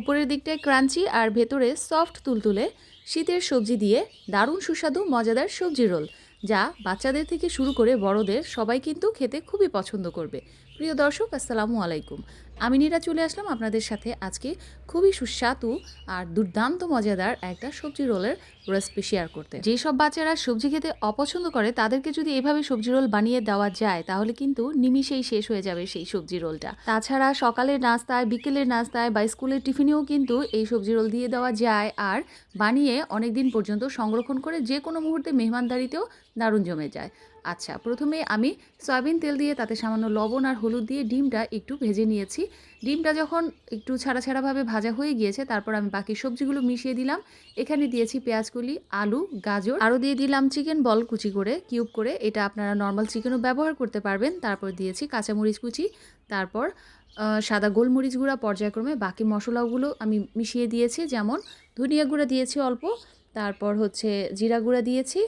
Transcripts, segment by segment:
উপরের দিকটায় ক্রাঞ্চি আর ভেতরে সফট তুলতুলে শীতের সবজি দিয়ে দারুণ সুস্বাদু মজাদার সবজি রোল, যা বাচ্চাদের থেকে শুরু করে বড়দের সবাই কিন্তু খেতে খুবই পছন্দ করবে। প্রিয় দর্শক, আসসালামু আলাইকুম। আমি নীরা চলে আসলাম আপনাদের সাথে আজকে খুবই সুস্বাদু আর দুর্দান্ত মজাদার একটা সবজি রোলের রেসিপি শেয়ার করতে। যেসব বাচ্চারা সবজি খেতে অপছন্দ করে তাদেরকে যদি এভাবে সবজি রোল বানিয়ে দেওয়া যায় তাহলে কিন্তু নিমিষেই শেষ হয়ে যাবে সেই সবজি রোলটা। তাছাড়া সকালের নাস্তায়, বিকেলের নাস্তায় বা স্কুলের টিফিনেও কিন্তু এই সবজি রোল দিয়ে দেওয়া যায়, আর বানিয়ে অনেক দিন পর্যন্ত সংরক্ষণ করে যে কোনো মুহূর্তে মেহমানদারিতেও দারুণ জমে যায়। আচ্ছা, প্রথমে আমি সয়াবিন তেল দিয়ে তাতে সামান্য লবণ আর হলুদ দিয়ে ডিমটা একটু ভেজে নিয়েছি। ডিমটা যখন একটু ছাড়া ছাড়াভাবে ভাজা হয়ে গিয়েছে তারপর আমি বাকি সবজিগুলো মিশিয়ে দিলাম। এখানে দিয়েছি পেঁয়াজকলি, আলু, গাজর, আরও দিয়ে দিলাম চিকেন বল কুচি করে, কিউব করে। এটা আপনারা নর্মাল চিকেনও ব্যবহার করতে পারবেন। তারপর দিয়েছি কাঁচামরিচ কুচি, তারপর সাদা গোলমরিচ গুঁড়া পর্যায়ক্রমে বাকি মশলাগুলো আমি মিশিয়ে দিয়েছি, যেমন ধনিয়া গুঁড়া দিয়েছি অল্প, তারপর হচ্ছে জিরা গুঁড়া দিয়েছি,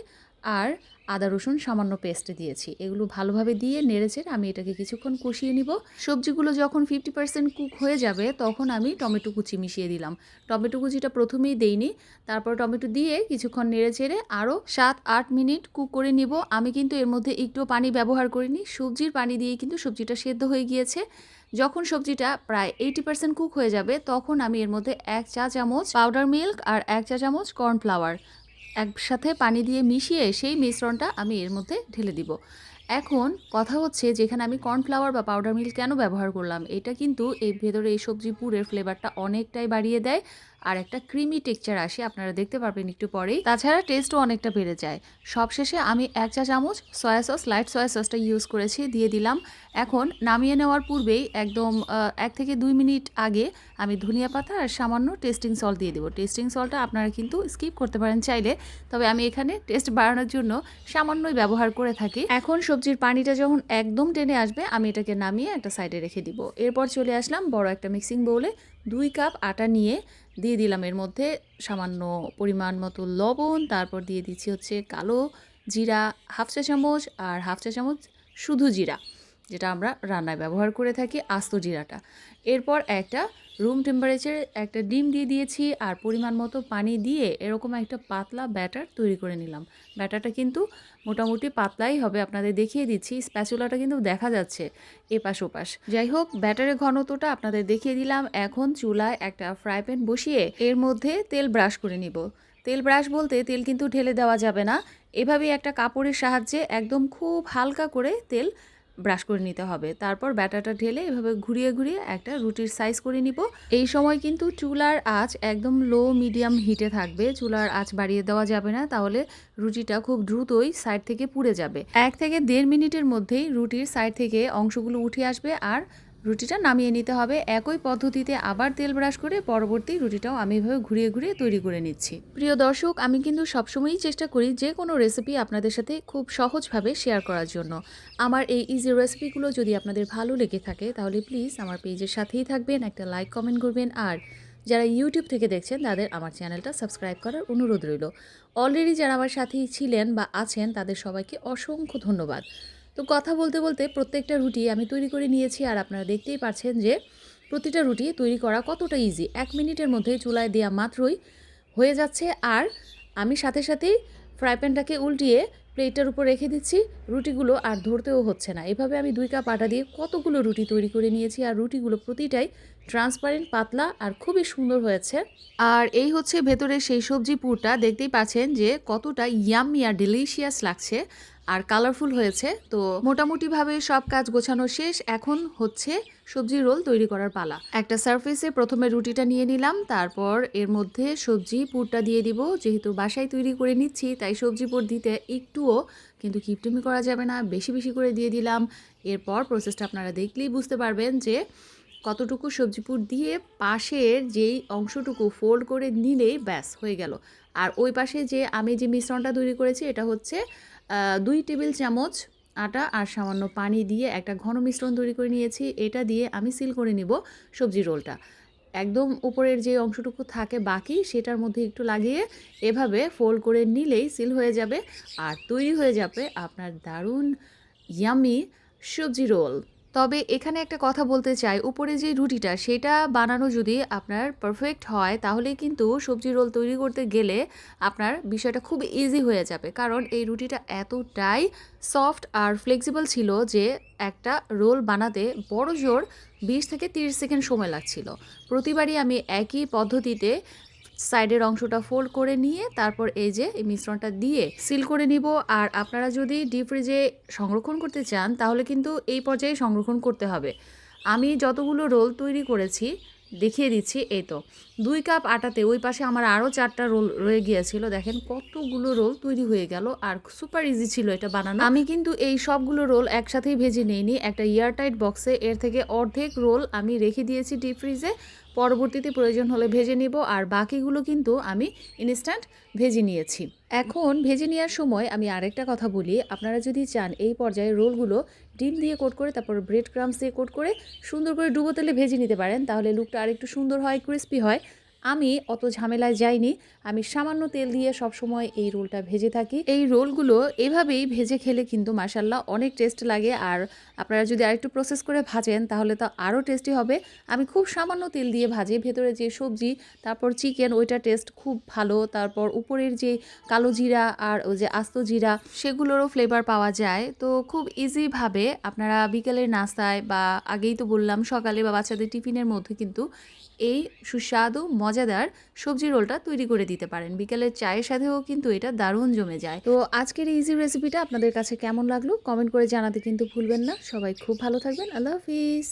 আর আদা রসুন সামান্য পেস্ট দিয়েছি। এগুলো ভালোভাবে দিয়ে নেড়েচেড়ে আমি এটাকে কিছুক্ষণ কষিয়ে নিব। সবজিগুলো যখন 50% কুক হয়ে যাবে তখন আমি টমেটো কুচি মিশিয়ে দিলাম। টমেটো কুচিটা প্রথমেই দেইনি, তারপর টমেটো দিয়ে কিছুক্ষণ নেড়েচেড়ে আরও 7-8 মিনিট কুক করে নিব। আমি কিন্তু এর মধ্যে একটু পানি ব্যবহার করিনি, সবজির পানি দিয়েই কিন্তু সবজিটা সেদ্ধ হয়ে গিয়েছে। যখন সবজিটা প্রায় 80% কুক হয়ে যাবে তখন আমি এর মধ্যে 1 চা চামচ পাউডার মিল্ক আর 1 চা চামচ কর্নফ্লাওয়ার একসাথে পানি দিয়ে মিশিয়ে সেই মিশ্রণটা আমি এর মধ্যে ঢেলে দিব। এখন কথা হচ্ছে, যেখানে আমি কর্নফ্লাওয়ার বা পাউডার মিল্ক কেন ব্যবহার করলাম, এটা কিন্তু এই ভেতরে এই সবজি পুরের ফ্লেভারটা অনেকটাই বাড়িয়ে দেয় আর একটা ক্রিমি টেক্সচার আসে, আপনারা দেখতে পারবেন একটু পরেই। তাছাড়া টেস্টও অনেকটা বেড়ে যায়। সবশেষে আমি 1 চা চামচ সয়া সস, লাইট সয়া সসটা ইউজ করেছি, দিয়ে দিলাম। এখন নামিয়ে নেওয়ার পূর্বেই একদম 1 থেকে 2 মিনিট আগে আমি ধনিয়া পাতা আর সামান্য টেস্টিং সল্ট দিয়ে দেবো। টেস্টিং সল্টটা আপনারা কিন্তু স্কিপ করতে পারেন চাইলে, তবে আমি এখানে টেস্ট বাড়ানোর জন্য সামান্যই ব্যবহার করে থাকি। এখন সবজির পানিটা যখন একদম টেনে আসবে আমি এটাকে নামিয়ে একটা সাইডে রেখে দিব। এরপর চলে আসলাম বড় একটা মিক্সিং বোলে 2 কাপ আটা নিয়ে দিয়ে দিলাম এর মধ্যে সামান্য পরিমাণ মতো লবণ, তারপর দিয়ে দিচ্ছি হচ্ছে কালো জিরা 1/2 চা চামচ আর 1/2 চা চামচ শুধু জিরা, যেটা আমরা রান্নায় ব্যবহার করে থাকি, আস্ত জিরাটা। এরপর একটা রুম টেম্পারেচারে একটা ডিম দিয়ে দিয়েছি আর পরিমাণ মতো পানি দিয়ে এরকম একটা পাতলা ব্যাটার তৈরি করে নিলাম। ব্যাটারটা কিন্তু মোটামুটি পাতলাই হবে, আপনাদের দেখিয়ে দিচ্ছি। স্প্যাচুলাটা কিন্তু দেখা যাচ্ছে এপাশ ওপাশ। যাই হোক, ব্যাটারের ঘনত্বটা আপনাদের দেখিয়ে দিলাম। এখন চুলায় একটা ফ্রাই প্যান বসিয়ে এর মধ্যে তেল ব্রাশ করে নিব। তেল ব্রাশ বলতে তেল কিন্তু ঢেলে দেওয়া যাবে না, এভাবেই একটা কাপড়ের সাহায্যে একদম খুব হালকা করে তেল ব্রাশ করে নিতে হবে। তারপর ব্যাটারটা ঢেলে এভাবে ঘুরিয়ে ঘুরিয়ে একটা রুটির সাইজ করে নিব। এই সময় কিন্তু চুলার আঁচ একদম লো মিডিয়াম হিটে থাকবে, চুলার আঁচ বাড়িয়ে দেওয়া যাবে না, তাহলে রুটিটা খুব দ্রুতই সাইড থেকে পুড়ে যাবে। 1 থেকে 1.5 মিনিটের মধ্যেই রুটির সাইড থেকে অংশগুলো উঠে আসবে আর রুটিটা নামিয়ে নিতে হবে। একই পদ্ধতিতে আবার তেল ব্রাশ করে পরবর্তী রুটিটাও আমি এভাবে ঘুরিয়ে ঘুরিয়ে তৈরি করে নিচ্ছি। প্রিয় দর্শক, আমি কিন্তু সবসময়ই চেষ্টা করি যে কোনো রেসিপি আপনাদের সাথে খুব সহজভাবে শেয়ার করার জন্য। আমার এই ইজি রেসিপিগুলো যদি আপনাদের ভালো লেগে থাকে তাহলে প্লিজ আমার পেজের সাথেই থাকবেন, একটা লাইক কমেন্ট করবেন, আর যারা ইউটিউব থেকে দেখছেন তাদের আমার চ্যানেলটা সাবস্ক্রাইব করার অনুরোধ রইল। অলরেডি যারা আমার সাথেই ছিলেন বা আছেন তাদের সবাইকে অসংখ্য ধন্যবাদ। তো কথা বলতে বলতে প্রত্যেকটা রুটি আমি তৈরি করে নিয়েছি, আর আপনারা দেখতেই পাচ্ছেন যে প্রতিটা রুটি তৈরি করা কতটা ইজি। 1 মিনিটের মধ্যে চুলায় দেওয়া মাত্রই হয়ে যাচ্ছে, আর আমি সাথে সাথেই ফ্রাই প্যানটাকে উল্টিয়ে প্লেটের উপর রেখে দিচ্ছি। রুটিগুলো আর ধরতেও হচ্ছে না। এভাবে আমি 2 কাপ আটা দিয়ে কতগুলো রুটি তৈরি করে নিয়েছি, আর রুটিগুলো প্রতিটাই ট্রান্সপারেন্ট, পাতলা আর খুবই সুন্দর হয়েছে। আর এই হচ্ছে ভেতরে সেই সবজি পুরটা, দেখতেই পাচ্ছেন যে কতটা ইয়াম্মি আর ডিলিশিয়াস লাগছে আর কালারফুল হয়েছে। তো মোটামুটিভাবে সব কাজ গোছানো শেষ, এখন হচ্ছে সবজি রোল তৈরি করার পালা। একটা সারফেসে প্রথমে রুটিটা নিয়ে নিলাম, তারপর এর মধ্যে সবজি পুরটা দিয়ে দিব। যেহেতু বাসায় তৈরি করে নিচ্ছি তাই সবজি পুর দিতে একটুও কিন্তু কিপটেমি করা যাবে না, বেশি বেশি করে দিয়ে দিলাম। এরপর প্রসেসটা আপনারা দেখলেই বুঝতে পারবেন যে কতটুকু সবজি পুর দিয়ে পাশের যেই অংশটুকু ফোল্ড করে নিলেই ব্যাস হয়ে গেল। আর ওই পাশে যে আমি যে মিশ্রণটা তৈরি করেছি এটা হচ্ছে 2 টেবিল চামচ আটা আর সামান্য পানি দিয়ে একটা ঘন মিশ্রণ তৈরি করে নিয়েছি। এটা দিয়ে আমি সিল করে নিব সবজি রোলটা। একদম উপরের যে অংশটুকু থাকে বাকি সেটার মধ্যে একটু লাগিয়ে এভাবে ফোল্ড করে নিলেই সিল হয়ে যাবে, আর তৈরি হয়ে যাবে আপনার দারুণ ইয়ামি সবজি রোল। তবে এখানে একটা কথা বলতে চাই, উপরে যে রুটিটা সেটা বানানো যদি আপনার পারফেক্ট হয় তাহলে কিন্তু সবজি রোল তৈরি করতে গেলে আপনার বিষয়টা খুব ইজি হয়ে যাবে। কারণ এই রুটিটা এতটাই সফট আর ফ্লেক্সিবল ছিল যে একটা রোল বানাতে বড়জোর 20 থেকে 30 সেকেন্ড সময় লাগছিল। প্রতিবারই আমি একই পদ্ধতিতে সাইডের অংশটা ফোল্ড করে নিয়ে তারপর এই যে এই মিশ্রণটা দিয়ে সিল করে নিব। আর আপনারা যদি ডিপ ফ্রিজে সংরক্ষণ করতে চান তাহলে কিন্তু এই পর্যায়ে সংরক্ষণ করতে হবে। আমি যতগুলো রোল তৈরি করেছি দেখিয়ে দিচ্ছি, এই তো 2 কাপ আটাতে ওই পাশে আমার আরও 4টা রোল রয়ে গিয়েছিল। দেখেন কতগুলো রোল তৈরি হয়ে গেল আর সুপার ইজি ছিল এটা বানানো। আমি কিন্তু এই সবগুলো রোল একসাথেই ভেজে নিইনি, একটা এয়ারটাইট বক্সে এর থেকে অর্ধেক রোল আমি রেখে দিয়েছি ডিপ ফ্রিজে, পরবর্তীতে প্রয়োজন হলে ভেজে নিব। আর বাকিগুলো কিন্তু আমি ইনস্ট্যান্ট ভেজে নিয়েছি। এখন ভেজে নেওয়ার সময় আমি আরেকটা কথা বলি, আপনারা যদি চান এই পর্যায়ে রোলগুলো ডিম দিয়ে কোট করে তারপর ব্রেড ক্রাম্বস দিয়ে কোট করে সুন্দর করে ডুবো তেলে ভেজে নিতে পারেন, তাহলে লুকটা আরেকটু সুন্দর হয়, ক্রিস্পি হয়। আমি অত ঝামেলায় যাইনি, আমি সামান্য তেল দিয়ে সবসময় এই রোলটা ভেজে থাকি। এই রোলগুলো এভাবেই ভেজে খেলে কিন্তু মাশাল্লাহ অনেক টেস্ট লাগে। আর আপনারা যদি আরেকটু প্রসেস করে ভাজেন তাহলে তো আরও টেস্টি হবে। আমি খুব সামান্য তেল দিয়ে ভাজি, ভেতরে যে সবজি তারপর চিকেন ওইটা টেস্ট খুব ভালো, তারপর উপরের যে কালো জিরা আর ওই যে আস্ত জিরা সেগুলোরও ফ্লেভার পাওয়া যায়। তো খুব ইজিভাবে আপনারা বিকেলের নাস্তায় বা আগেই তো বললাম সকালে বা বাচ্চাদের টিফিনের মধ্যে কিন্তু এই সুস্বাদু মজাদার সবজি রোলটা তৈরি করে দিতে পারেন। বিকেলের চায়ের সাথেও কিন্তু এটা দারুণ জমে যায়। তো আজকের এই ইজি রেসিপিটা আপনাদের কাছে কেমন লাগলো কমেন্ট করে জানাতে কিন্তু ভুলবেন না। সবাই খুব ভালো থাকবেন। আল্লাহ হাফিজ।